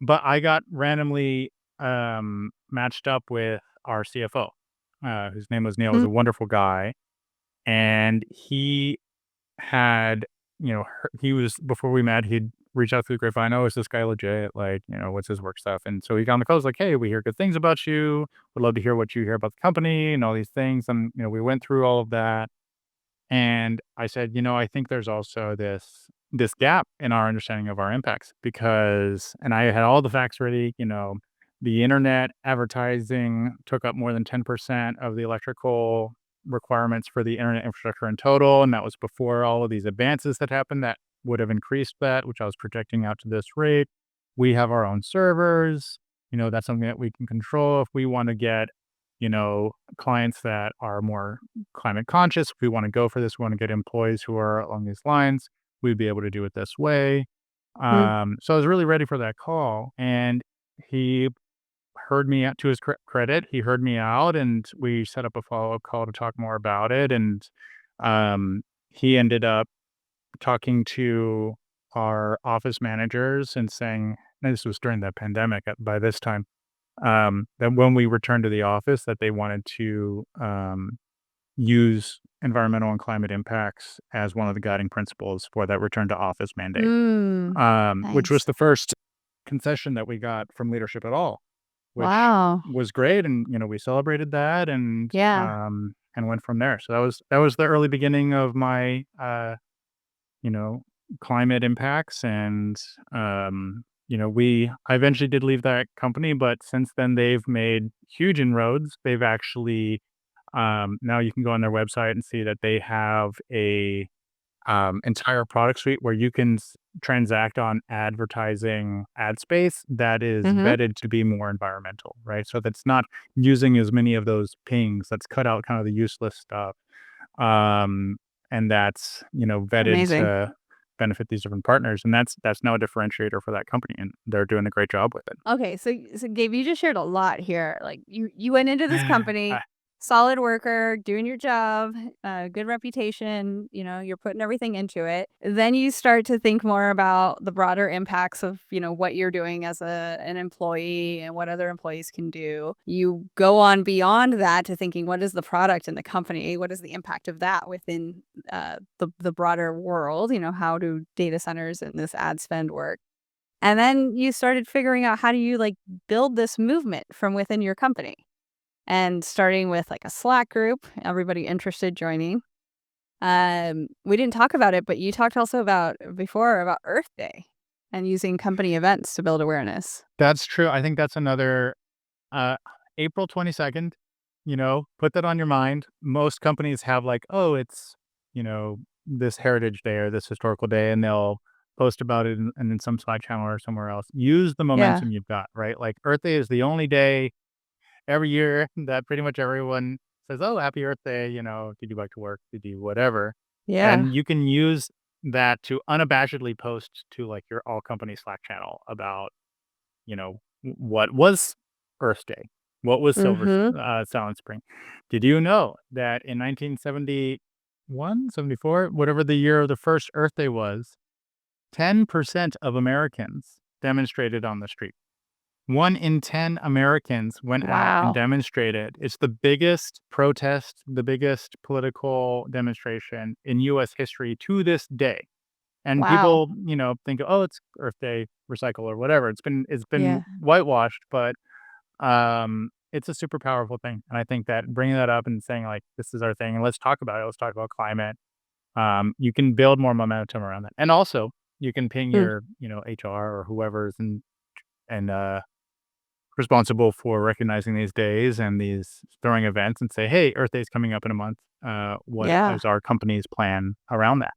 but I got randomly matched up with our CFO, whose name was Neil. Was Mm. a wonderful guy, and he had, he was before we met, he'd reach out through the grapevine. Oh, is this guy legit? Like, what's his work stuff? And so he got on the call. Was like, hey, we hear good things about you. Would love to hear what you hear about the company and all these things. And we went through all of that. And I said, I think there's also this gap in our understanding of our impacts because, and I had all the facts ready. The internet advertising took up more than 10% of the electrical requirements for the internet infrastructure in total, and that was before all of these advances that happened that would have increased that, which I was projecting out to this rate. We have our own servers. That's something that we can control if we want to get, clients that are more climate conscious. If we want to go for this, we want to get employees who are along these lines, we'd be able to do it this way. Mm. So I was really ready for that call, and he heard me out. To his credit, he heard me out, and we set up a follow-up call to talk more about it, and he ended up talking to our office managers and saying, and this was during the pandemic by this time, that when we returned to the office, that they wanted to use environmental and climate impacts as one of the guiding principles for that return to office mandate, Mm. which was Nice. the first concession that we got from leadership at all, which Wow. was great. And, we celebrated that Yeah. and went from there. So that was the early beginning of my, you know, climate impacts. And, I eventually did leave that company, but since then they've made huge inroads. They've actually, now you can go on their website and see that they have a entire product suite where you can transact on advertising ad space that is Mhm. vetted to be more environmental, right? So that's not using as many of those pings. That's cut out kind of the useless stuff. Um, and that's, vetted Amazing. to benefit these different partners. And that's now a differentiator for that company. And they're doing a great job with Okay, so Gabe, you just shared a lot here. Like you went into this it. company, solid worker, doing your job, good reputation, you're putting everything into it. Then you start to think more about the broader impacts of, what you're doing as an employee and what other employees can do. You go on beyond that to thinking what is the product in the company? What is the impact of that within the broader world? How do data centers and this ad spend work? And then you started figuring out how do you like build this movement from within your company and starting with like a Slack group, everybody interested joining. We didn't talk about it, but you talked also about before about Earth Day and using company events to build awareness. That's true. I think that's another, uh, April 22nd, put that on your mind. Most companies have like, oh, it's, this heritage day or this historical day, and they'll post about it in some Slack channel or somewhere else. Use the Yeah. momentum you've got, right? Like Earth Day is the only day every year that pretty much everyone says, oh, happy Earth Day, did you like to work? Did you whatever? Yeah. And you can use that to unabashedly post to like your all company Slack channel about, what was Earth Day? What was Mhm. Silent Spring? Did you know that in 1971, 74, whatever the year of the first Earth Day was, 10% of Americans demonstrated on the street? 1 in 10 Americans went out and Wow. demonstrated. It's the biggest protest, the biggest political demonstration in US history to this day. And Wow. people, think, "Oh, it's Earth Day, recycle or whatever." It's been Yeah. whitewashed, but, it's a super powerful thing, and I think that bringing that up and saying, like, "This is our thing, and let's talk about it. Let's talk about climate." You can build more momentum around that, and also, you can ping Mm. your, HR or whoever's and, responsible for recognizing these days and these throwing events and say, "Hey, Earth Day is coming up in a month. What Yeah. is our company's plan around that?"